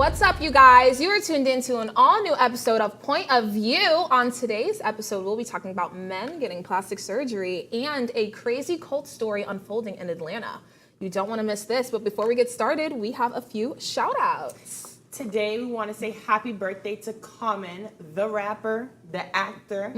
What's up, you guys? You are tuned into an all-new episode of Point of View. On today's episode, we'll be talking about men getting plastic surgery and a crazy cult story unfolding in Atlanta. You don't want to miss this, but before we get started, we have a few shout-outs. Today, we want to say happy birthday to Common, the rapper, the actor.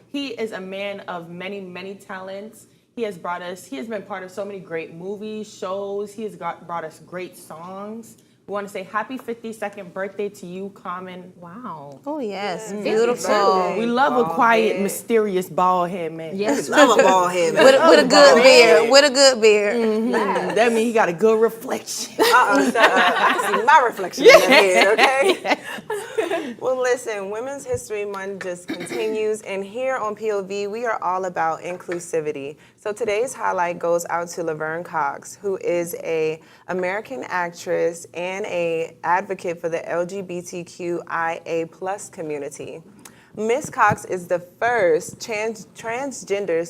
He is a man of many, many talents. He has been part of so many great movies, shows. He has brought us great songs. We want to say happy 52nd birthday to you, Common. Wow. Oh, yes. Beautiful. We love a quiet, mysterious, bald head man. Yes. Love a bald head man. With a good beard. With a good beard. Yes. That means he got a good reflection. I can see my reflection in the head, okay? Well, listen, Women's History Month just continues, and here on POV, we are all about inclusivity. So today's highlight goes out to Laverne Cox, who is an American actress and an advocate for the LGBTQIA+ community. Miss Cox is the first transgender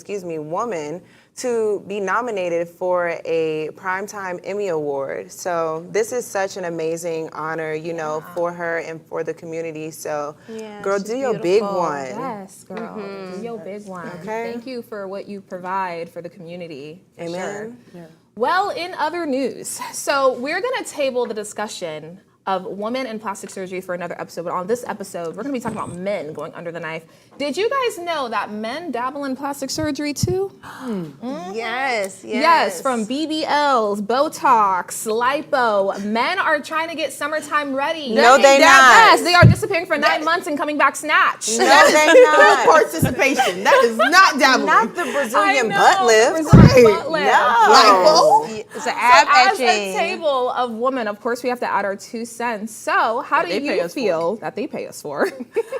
woman to be nominated for a Primetime Emmy Award. So this is such an amazing honor, you know, for her and for the community. So, girl, do your big one. Yes, girl. Do your big one. Okay. Thank you for what you provide for the community. For Amen. Sure. Yeah. Well, in other news, so we're going to table the discussion of women and plastic surgery for another episode. But on this episode, we're going to be talking about men going under the knife. Did you guys know that men dabble in plastic surgery too? Yes, from BBLs, Botox, lipo. Men are trying to get summertime ready. No, they not. Yes, they are disappearing for 9 months and coming back snatched. No, they not. Participation. That is not dabbling. Not the Brazilian I butt know, lift. Brazilian butt lift. No. It's an ab As etching. a table of women, of course, we have to add our 2 cents. So, how do you feel that they pay us for?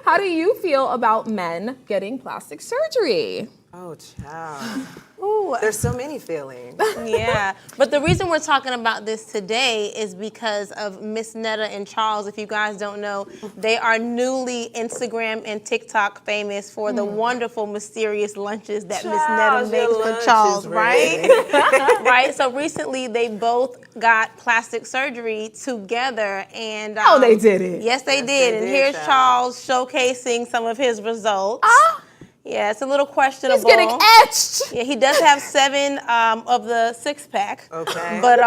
How do you feel about men getting plastic surgery? Oh, child. Ooh. There's so many feelings. Yeah, but the reason we're talking about this today is because of Miss Netta and Charles. If you guys don't know, they are newly Instagram and TikTok famous for the wonderful, mysterious lunches that Miss Netta makes for Charles, right? Right, so recently they both got plastic surgery together. And No, they didn't. Yes, they did. they And did, here's child. Charles showcasing some of his results. Yeah, it's a little questionable. He's getting etched. Yeah, he does have 7 of the 6-pack. Okay. But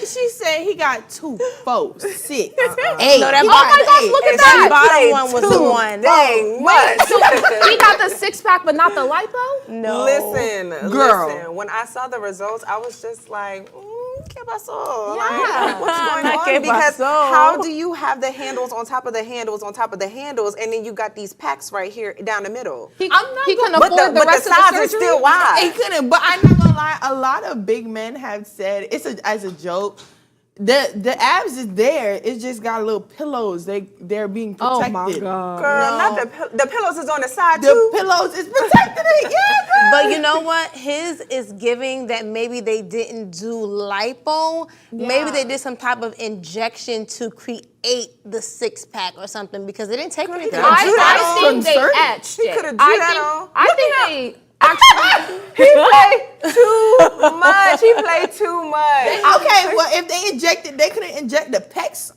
She said he got 2, 4, 6, 8. No, that Oh my gosh, look at that that. bottom one was the one. Dang, Wait, so he got the 6-pack, but not the lipo? No. Listen, when I saw the results, I was just like, ¿qué pasó? Like, what's going ¿Qué on? Because pasó? how do you have the handles on top of the handles on top of the handles, and then you got these packs right here down the middle? He couldn't But afford the the rest of size the is surgery? still wide. He couldn't, but I'm not gonna lie. A lot of big men have said as a joke. The abs is there. It's just got little pillows. They're being Oh protected. my God. Girl, not the pillows is on the side The too. pillows is protecting it. Yeah, girl. But you know what? His is giving that maybe they didn't do lipo. Maybe they did some type of injection to create the 6-pack or something because they didn't take anything. I think they Concerning. etched it. coulda drew that on. I think they actually... He played too much. He played too much. Okay, well, if they injected, they couldn't inject the pecs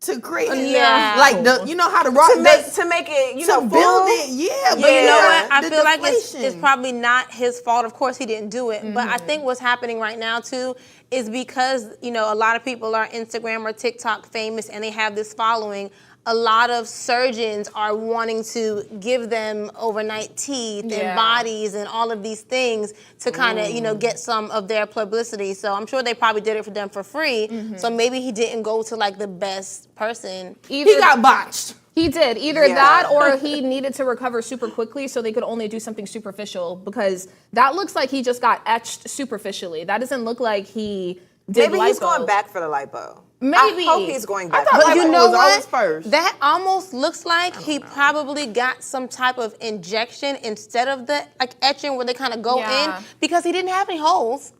to create Yeah. like you know how the rock To make it, you know, build full. it. Yeah, But you know what? I the feel like it's deflation. probably not his fault. Of course, he didn't do it. But I think what's happening right now, too, is because, you know, a lot of people are Instagram or TikTok famous and they have this following. A lot of surgeons are wanting to give them overnight teeth and bodies and all of these things to kind of, you know, get some of their publicity. So I'm sure they probably did it for them for free. So maybe he didn't go to like the best person. He got botched. He did. Either that or he needed to recover super quickly so they could only do something superficial because that looks like he just got etched superficially. That doesn't look like he did Maybe he's lipo. going back for the lipo. Maybe. I hope he's going back. But you know was always what? first. That almost looks like he probably got some type of injection instead of the like etching where they kind of go in because he didn't have any holes.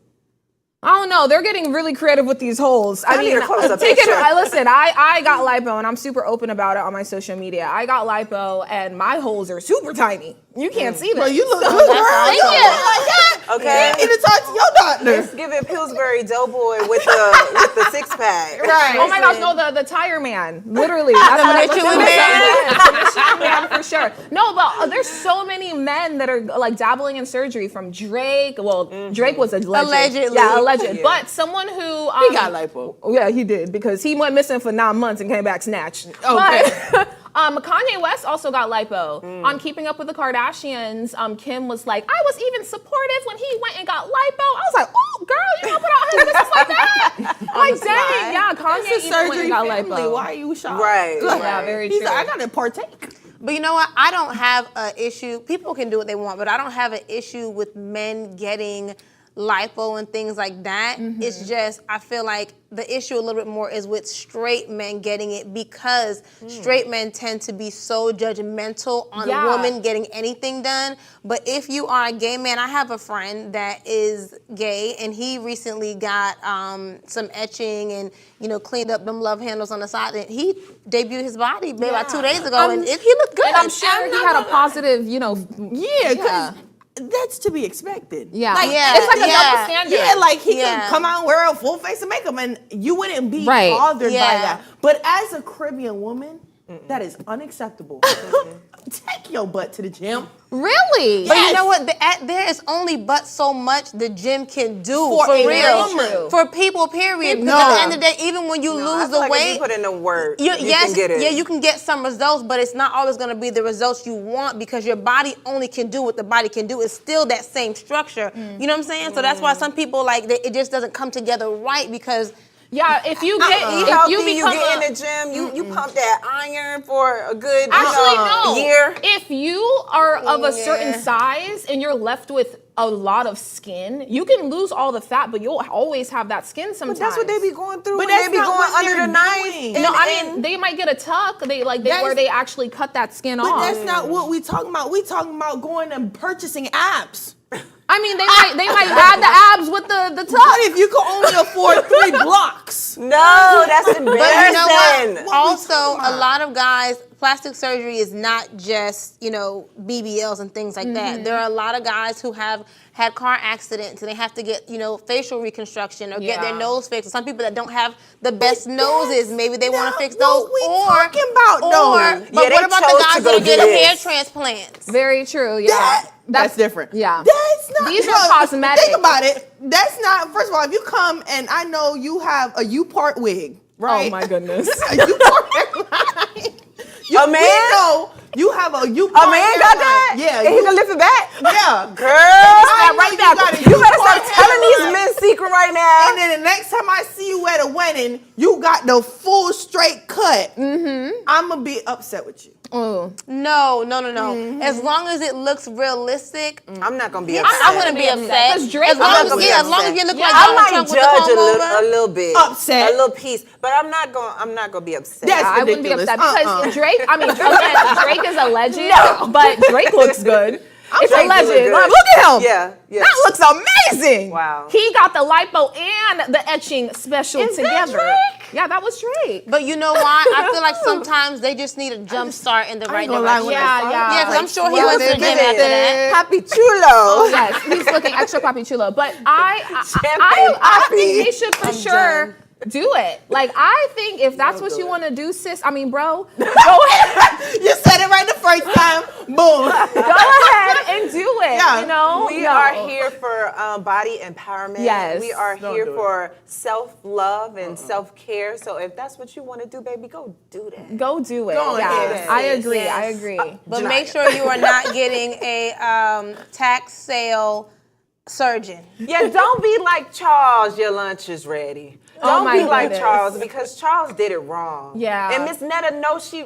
I don't know. They're getting really creative with these holes. I need mean, a close-up take it. picture. I got lipo, and I'm super open about it on my social media. I got lipo, and my holes are super tiny. You can't see them. Bro, you look good, girl. Thank You you. look like that. Okay. You need to talk to your doctor. Let's give it Pillsbury Doughboy with the six pack. Right. Oh my gosh, no, the tire man. Literally. That's what I looked Michelin at. The Michelin man for sure. No, but there's so many men that are like dabbling in surgery, from Drake. Well, Drake was alleged. Allegedly. Yeah, alleged. Yeah. But someone who He got lipo. Yeah, he did, because he went missing for 9 months and came back snatched. Okay. But, Kanye West also got lipo. On Keeping Up with the Kardashians, Kim was like, I was even supportive when he went and got lipo. I was like, oh, girl, you don't put out his business like that. Like, dang, yeah, Kanye It's a even went surgery and got family. lipo. Why are you shocked? Right. Like, Yeah, very he's true. like, I gotta partake. But you know what? I don't have an issue. People can do what they want, but I don't have an issue with men getting lipo and things like that. It's just, I feel like the issue a little bit more is with straight men getting it, because straight men tend to be so judgmental on Yeah. women getting anything done. But if you are a gay man, I have a friend that is gay, and he recently got some etching and, cleaned up them love handles on the side. And he debuted his body maybe about 2 days ago, and he looked good. And I'm sure he had a positive, Yeah, because that's to be expected. yeah. Like, Yeah. It's like a Yeah. double standard. Yeah, like he Yeah. could come out and wear a full face of makeup and you wouldn't be Right. bothered by Yeah. that. But as a Caribbean woman, that is unacceptable. Take your butt to the gym. Really? But you know what? There is only but so much the gym can do For for a real. woman. For people, period. Because No. at the end of the day, even when you I lose feel the like if weight, you put in the work, you can get it. yeah, you can get some results, but it's not always going to be the results you want, because your body only can do what the body can do. It's still that same structure. You know what I'm saying? So that's why some people it just doesn't come together right, because Yeah, if you get, Eat if healthy, you you become get in the gym, you pump that iron for a good Actually, no. year. If you are of a certain Yeah. size and you're left with a lot of skin, you can lose all the fat, but you'll always have that skin But sometimes. that's what they be going through But when they that's be not going what under they're the knife. doing. No, I mean, they might get a tuck. Where they actually cut that skin But off. that's not what we talking about. We talking about going and purchasing abs. I mean, they might add the abs with the tuck. What if you could only afford 3 blocks? No, that's But you know embarrassing. what? Also, a lot of guys, plastic surgery is not just, BBLs and things like that. There are a lot of guys who have had car accidents and they have to get, facial reconstruction or get their Yeah. nose fixed. Some people that don't have the best noses, maybe they want to fix what those. we talking about, though. But Yeah, what they about the chose to guys go that are do getting hair this. transplants? Very true. Yeah, That's different. Yeah. That's not. These are cosmetic. Think about it. That's not. First of all, if you come and I know you have a U-part wig, right? Oh my goodness. A U-part hairline. A man? We know you have a U-part A man got that? hairline. Yeah. And he can lift it back? Yeah. Girl, I know right you back. got a You better start U-part telling these hairline. men's secret right now. And then the next time I see you at a wedding, you got the full straight cut. I'm gonna be upset with you. Oh. No. As long as it looks realistic, I'm not gonna be upset. I wouldn't be upset. 'Cause Drake- As long I'm as, not gonna be as long as upset. you look Yeah, like I Donald might Trump with the judge comb over. a little bit, Upset. a little piece, but I'm not gonna be upset. That's I wouldn't be ridiculous. upset because Drake. I mean, again, Drake is a legend, but Drake looks good. It's Drake a do look legend. good. Like, look at him. Yeah. That looks amazing. Wow. He got the lipo and the etching special Is that together. Drake? Yeah, that was Drake. But you know why? I feel like sometimes they just need a jump start in the right gonna lie, direction. when I Yeah, saw it, yeah. I was Yeah, because I'm like, sure he well, went to the they're gym after that. Happy chulo. Yes, he's looking extra papi chulo. But I Champagne think papi. they should for sure do it. Like, I think if that's what you want to do, sis, I mean, bro, go ahead. You said it right the first time. Boom. Go ahead and do it. Yeah. You know? We No. are here for body empowerment. Yes. We are Don't here do it. for self-love and self-care. So if that's what you want to do, baby, go do that. Go do it. Go ahead, Yes, I sis. agree. Yes. I agree. But make sure you are not getting a tax sale surgeon. Yeah, don't be like Charles, your lunch is ready. Don't my be like goodness. Charles because Charles did it wrong. Yeah. And Miss Netta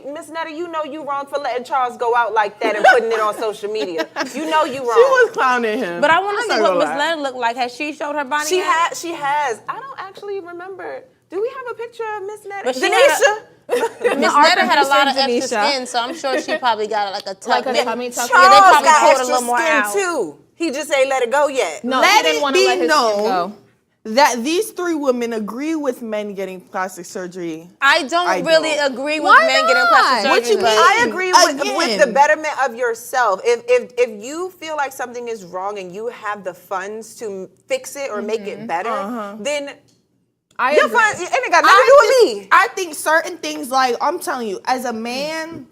Miss Netta, you know you wrong for letting Charles go out like that and putting it on social media. You know you wrong. She was clowning him. But I want to I'm see not what gonna Miss lie. Letta looked like. Has she showed her body She yet? has. I don't actually remember. Do we have a picture of Miss Netta? But she Denisha? Miss our Netta had a lot of producer, extra Denisha. skin, so I'm sure she probably got like a tuck. Like a tummy tuck. Yeah, they Charles probably got pulled a extra little more skin out. too. He just ain't let it go yet. No, Let he didn't it want to be let his known skin go. that these three women agree with men getting plastic surgery. I don't really agree with Why men getting not? plastic What surgery. you but- mean? I agree with Again. the betterment of yourself. If you feel like something is wrong and you have the funds to fix it or make it better, then I your agree. funds, it ain't got nothing to do with me. I think certain things, like I'm telling you, as a man,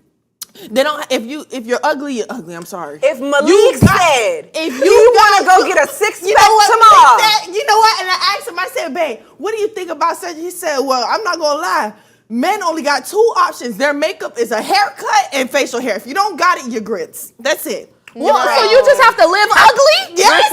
they don't. If you're ugly, you're ugly. I'm sorry. If Malik said, if you want to go get a six-pack tomorrow, you know what? And I asked him. I said, "Babe, what do you think about surgery?" He said, "Well, I'm not gonna lie. Men only got two options. Their makeup is a haircut and facial hair. If you don't got it, you're grits. That's it." Well, so you just have to live ugly? Yes.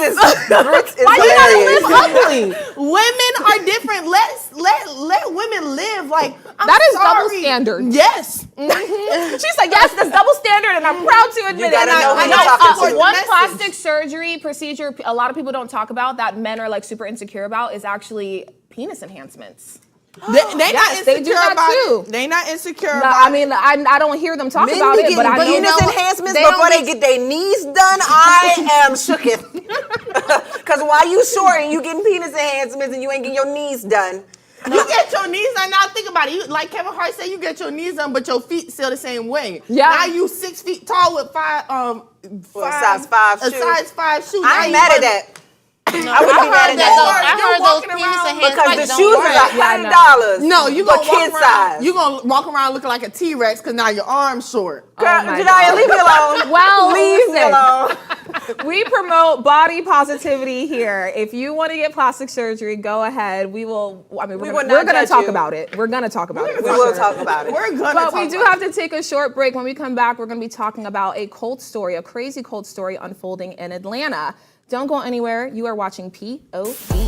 Grits is Why you gotta hilarious. live ugly? Women are different. Let women live. Like I'm That is double sorry. standard. Yes. She's like, yes, that's double standard, and I'm proud to admit it. gotta And know who I you're talking to. know one Message. plastic surgery procedure a lot of people don't talk about that men are like super insecure about is actually penis enhancements. They not Yes, they do insecure that about too. it. They not insecure No, about I mean, I don't hear them talk Men about be it, but getting I know. penis enhancements before they get their knees done. I am shooketh. Because while you short and you getting penis enhancements and you ain't getting your knees done. You get your knees done. Now think about it. You, like Kevin Hart said, you get your knees done, but your feet still the same way. Yeah. Now you 6 feet tall with size 5 a shoe. size 5 shoe. I ain't mad at that. I wouldn't be mad at that. I heard those walking penis around enhancements Because the don't shoes work. is $100. No, you for gonna walk kid around. size. You gonna walk around looking like a T-Rex because now your arm's short. Girl, my Jediah, leave me alone. Well, leave me listen. alone. We promote body positivity here. If you want to get plastic surgery, go ahead. We will. I mean, We we're will not going to judge talk you. about it. We're going to talk about it. We for will sure. talk about it. We're gonna. But talk we do about have to take a short break. When we come back, we're going to be talking about a cult story, a crazy cult story unfolding in Atlanta. Don't go anywhere. You are watching POV.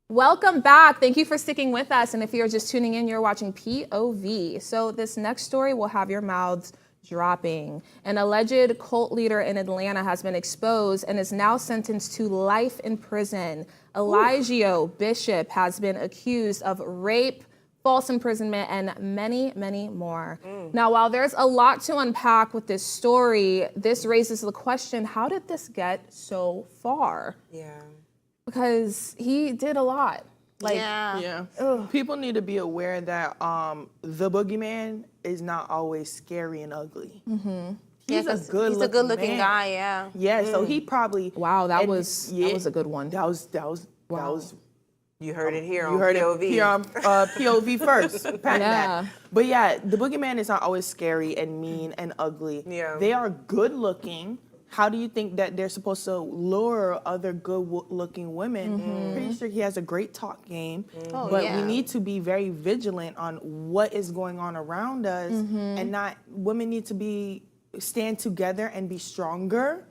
Welcome back. Thank you for sticking with us. And if you're just tuning in, you're watching POV. So this next story will have your mouths dropping. An alleged cult leader in Atlanta has been exposed and is now sentenced to life in prison. Elijah Bishop has been accused of rape, false imprisonment, and many, many more. Now, while there's a lot to unpack with this story, this raises the question, how did this get so far? Yeah. because he did a lot. Like, Yeah. People need to be aware that the boogeyman is not always scary and ugly. He's a good-looking man. guy. Yeah. Yeah, so he probably. Wow, that and was a good one. That was You heard it here You on heard POV. it here on POV first. Patent Yeah. that. But yeah, the boogeyman is not always scary and mean and ugly. Yeah. They are good looking. How do you think that they're supposed to lure other good-looking women? Pretty sure he has a great talk game, Oh, but yeah. we need to be very vigilant on what is going on around us, and not. Women need to stand together and be stronger,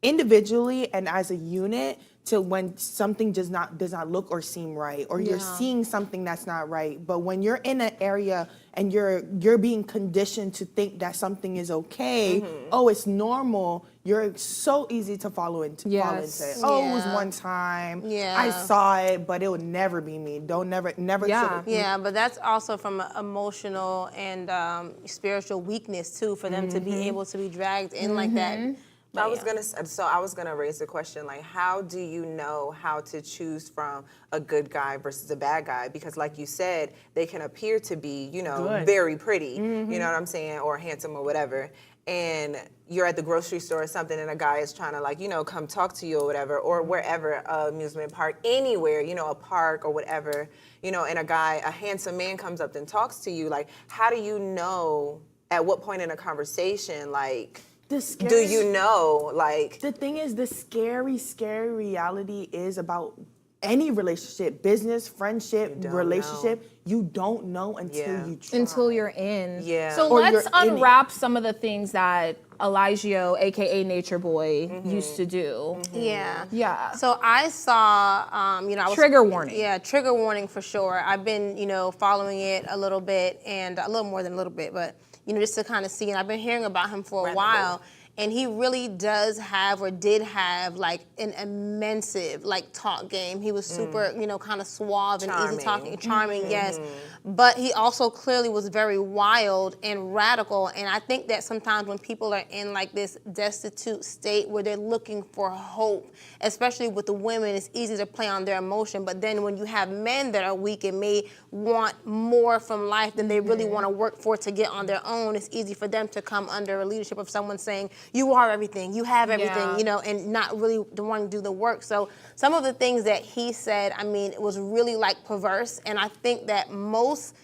individually and as a unit. To when something does not look or seem right, or you're seeing something that's not right. But when you're in an area and you're being conditioned to think that something is okay, oh, it's normal. You're so easy to fall into. Yes. Oh, it was Yeah. one time. Yeah. I saw it, but it would never be me. Never. Yeah. Yeah, but that's also from an emotional and spiritual weakness too, for them to be able to be dragged in like that. But I was gonna raise the question, like, how do you know how to choose from a good guy versus a bad guy? Because like you said, they can appear to be, Good. very pretty, you know what I'm saying, or handsome or whatever. And you're at the grocery store or something, and a guy is trying to come talk to you or whatever, or wherever, amusement park, anywhere, a park or whatever, and a handsome man comes up and talks to you. Like, how do you know at what point in a conversation, like, do you know, like... The thing is, the scary reality is about any relationship, business, friendship, relationship. You don't know until you try. Until you're in. Yeah. So Or let's you're in it. unwrap some of the things that Elijah, aka Nature Boy, used to do. Yeah. Yeah. So I saw, I was Trigger warning. Yeah, trigger warning for sure. I've been, following it a little bit, and a little more than a little bit, but just to kind of see. And I've been hearing about him for a while. And he really does have, or did have, like, an immense, like, talk game. He was super, kind of suave and easy talking, charming, yes. But he also clearly was very wild and radical. And I think that sometimes when people are in, like, this destitute state where they're looking for hope, especially with the women, it's easy to play on their emotion. But then when you have men that are weak and may want more from life than they really want to work for to get on their own, it's easy for them to come under a leadership of someone saying, you are everything, you have everything, and not really wanting to do the work. So some of the things that he said, it was really like perverse. And I think that most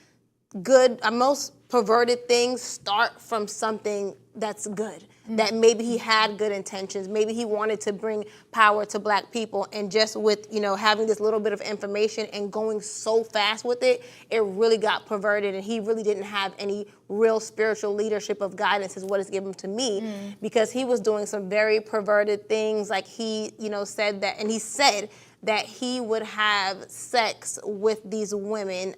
perverted things start from something that's good. That maybe he had good intentions, maybe he wanted to bring power to Black people, and just with, having this little bit of information and going so fast with it, it really got perverted, and he really didn't have any real spiritual leadership of guidance is what it's given to me, because he was doing some very perverted things. Like he, said that, and he said that he would have sex with these women.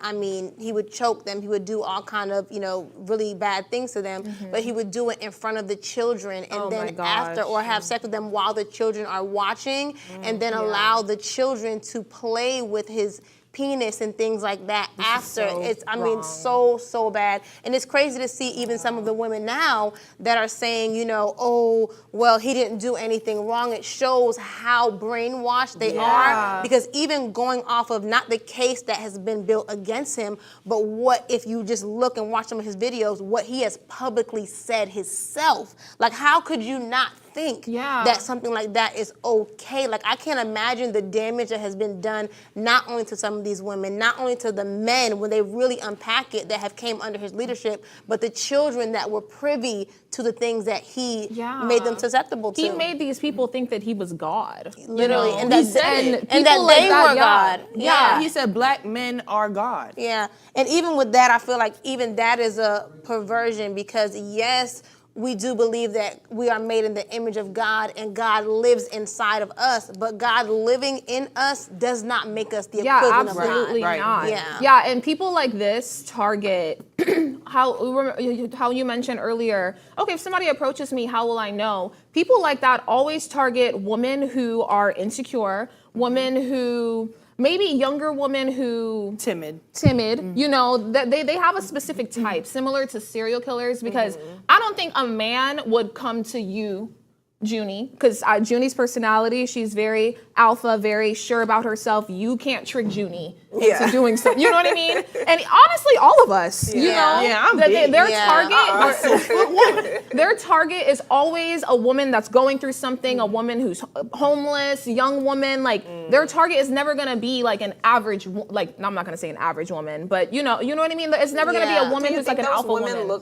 He would choke them. He would do all kind of, really bad things to them. But he would do it in front of the children, and then after, or have sex with them while the children are watching, and then allow the children to play with his penis and things like that after. It's so bad. And it's crazy to see even some of the women now that are saying, oh, well, he didn't do anything wrong. It shows how brainwashed they are, because even going off of not the case that has been built against him, but what, if you just look and watch some of his videos, what he has publicly said himself. Like, how could you not think that something like that is okay? Like, I can't imagine the damage that has been done, not only to some of these women, not only to the men when they really unpack it that have came under his leadership, but the children that were privy to the things that he made them susceptible to. He made these people think that he was God. Literally, and He that, said and people that like they that, were God. Yeah, he said Black men are God. Yeah, and even with that, I feel like even that is a perversion, because yes, we do believe that we are made in the image of God and God lives inside of us, but God living in us does not make us the equivalent of God. Absolutely not. Yeah. Yeah, and people like this target how you mentioned earlier, okay, if somebody approaches me, how will I know? People like that always target women who are insecure, women who maybe younger women who timid, that they have a specific type, similar to serial killers, because I don't think a man would come to you Junie, because Junie's personality, she's very alpha, very sure about herself. You can't trick Junie into doing something. You know what I mean? And honestly, all of us, you know, Yeah, I'm their big. their target is always a woman that's going through something, a woman who's homeless, young woman. Like their target is never gonna be like an average, like I'm not gonna say an average woman, but you know what I mean. It's never gonna be a woman who's like an alpha woman.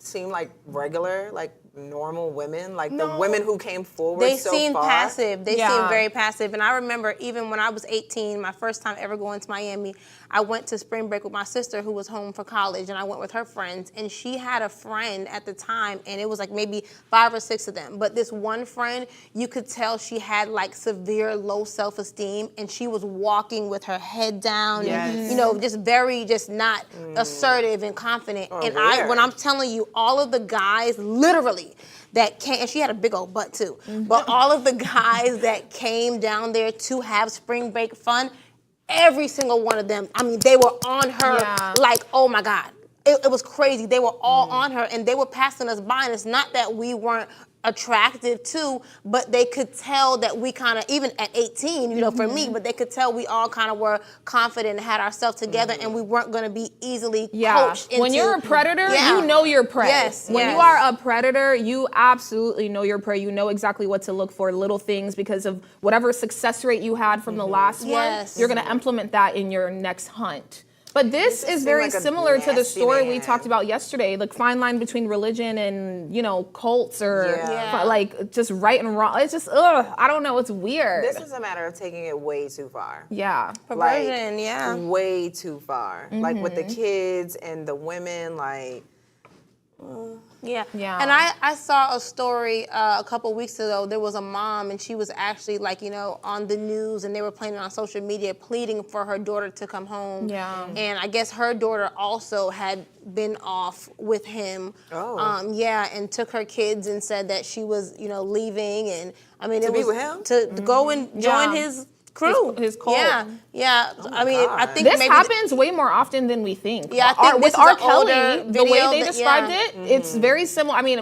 Seem like regular, like normal women, like the women who came forward They so seem far? passive. They seem very passive. And I remember even when I was 18, my first time ever going to Miami, I went to spring break with my sister who was home for college, and I went with her friends. And she had a friend at the time, and it was like maybe 5 or 6 of them. But this one friend, you could tell she had like severe low self-esteem, and she was walking with her head down, and, you know, just not assertive and confident. And when I'm telling you, all of the guys, literally, that came, and she had a big old butt too, but all of the guys that came down there to have spring break fun, every single one of them, I mean, they were on her like, oh my God. It was crazy. They were all on her, and they were passing us by, and it's not that we weren't attractive too, but they could tell that we kind of, even at 18, you know, for me, but they could tell we all kind of were confident and had ourselves together, and we weren't going to be easily coached into. When you're a predator, you know your prey. Yes. When you are a predator, you absolutely know your prey. You know exactly what to look for, little things, because of whatever success rate you had from the last one, you're going to implement that in your next hunt. But this is very similar to the story we talked about yesterday, the fine line between religion and, you know, cults or like just right and wrong. It's just, I don't know. It's weird. This is a matter of taking it way too far. Yeah. Perversion, way too far. Like with the kids and the women, like... Yeah. And I saw a story a couple weeks ago. There was a mom, and she was actually like, you know, on the news, and they were playing it on social media, pleading for her daughter to come home. Yeah. And I guess her daughter also had been off with him. And took her kids and said that she was, you know, leaving, and I mean, to be with him, to go and join his crew, his cult. Yeah. I mean, I think this maybe happens way more often than we think. Yeah, I think with R. Kelly, the way they described it, it's very similar. I mean,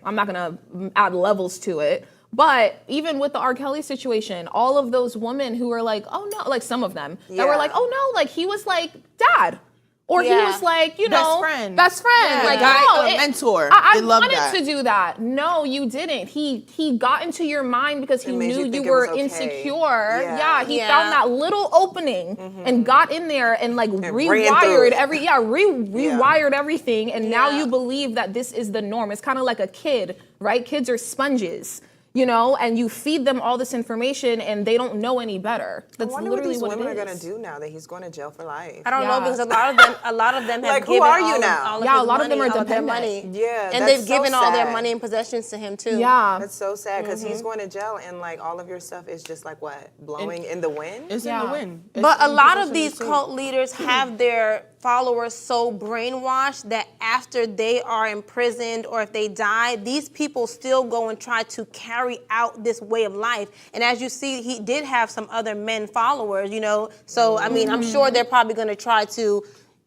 I'm not gonna add levels to it, but even with the R. Kelly situation, all of those women who were like, oh no, like some of them that were like, oh no, like he was like dad. Or he was like, you know, best friend. Yeah. Like, no, mentor. I wanted to do that. No, you didn't. He got into your mind because he knew you were insecure. He found that little opening and got in there and like rewired rewired everything. And now you believe that this is the norm. It's kind of like a kid, right? Kids are sponges. You know, and you feed them all this information, and they don't know any better. That's literally what it is. I wonder what these women are gonna do now that he's going to jail for life. I don't know, because a lot of them have like, given who are you all now? Of a lot of them are their dependent. money. Yeah, and they've given all their money and possessions to him too. Yeah, that's so sad because he's going to jail, and like all of your stuff is just like what, blowing in the wind. It's in the wind. But a lot of these cult leaders have their followers so brainwashed that after they are imprisoned or if they die, these people still go and try to carry out this way of life. And as you see, he did have some other men followers, you know. So, I mean, I'm sure they're probably going to try to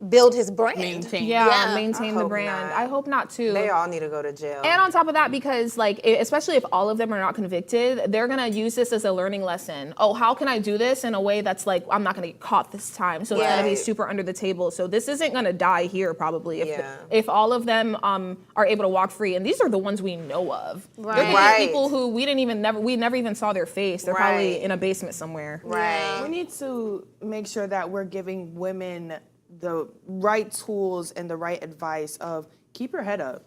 build his brand. Maintain the brand. Not. I hope not too. They all need to go to jail. And on top of that, because like, especially if all of them are not convicted, they're gonna use this as a learning lesson. Oh, how can I do this in a way that's like, I'm not gonna get caught this time. So it's gonna be super under the table. So this isn't gonna die here probably if all of them are able to walk free. And these are the ones we know of. They're people who we never even saw their face. They're probably in a basement somewhere. We need to make sure that we're giving women the right tools and the right advice of keep your head up.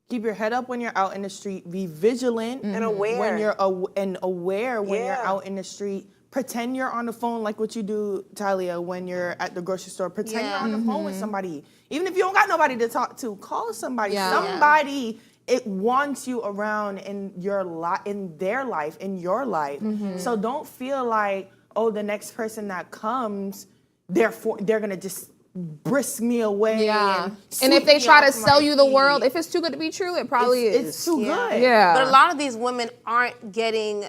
Keep your head up when you're out in the street. Be vigilant and aware when you're aware when you're out in the street. Pretend you're on the phone like what you do, Talia, when you're at the grocery store. Pretend you're on the phone with somebody. Even if you don't got nobody to talk to, call somebody. Somebody it wants you around in your their life, in your life. So don't feel like, oh, the next person that comes, they're gonna just brisk me away. Yeah. And sweep if they me try to off sell my you the feet. world, if it's too good to be true, it probably is. It's too good. Yeah. But a lot of these women aren't getting,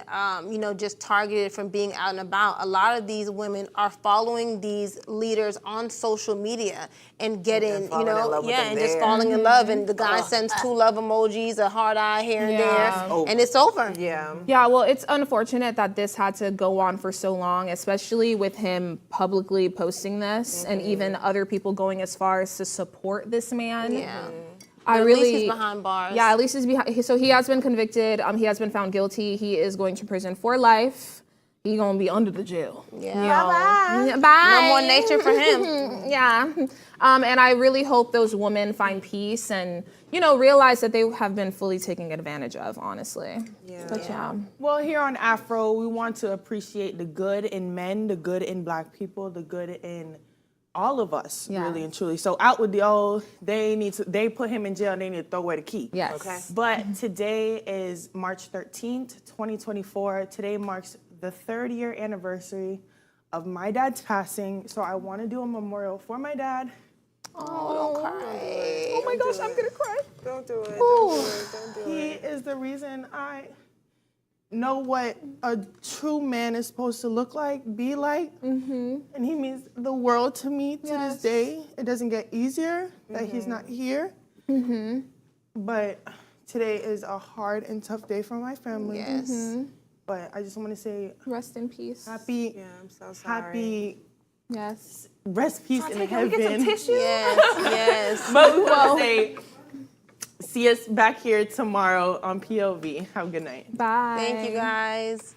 just targeted from being out and about. A lot of these women are following these leaders on social media and getting, falling in love with them and just there. falling in love. And the guy sends 2 love emojis, a heart eye here and Yeah. there, and it's over. Yeah. Yeah, well, it's unfortunate that this had to go on for so long, especially with him publicly posting this and even other people going as far as to support this man. Yeah. I At really, least he's behind bars. Yeah, at least he's behind. So he has been convicted. He has been found guilty. He is going to prison for life. He's gonna be under the jail. Yeah. Bye. No more nature for him. Yeah. And I really hope those women find peace and, realize that they have been fully taken advantage of, honestly. Yeah. But yeah. Well, here on Afro, we want to appreciate the good in men, the good in Black people, the good in all of us, Yes. really and truly. So out with the they put him in jail and they need to throw away the key. Yes. Okay. But today is March 13th, 2024. Today marks the 3rd year anniversary of my dad's passing. So I want to do a memorial for my dad. Oh, don't cry. Oh my gosh, I'm gonna cry. Don't do it. Ooh. Don't do He it. is the reason I know what a true man is supposed to look like, be like. And he means the world to me to Yes. this day. It doesn't get easier that he's not here. But today is a hard and tough day for my family. Yes. But I just want to say Rest in peace. happy, Yeah, I'm so sorry. happy Yes. rest peace in heaven. Yes. Yes. But we want to say, see us back here tomorrow on POV. Have a good night. Bye. Thank you, guys.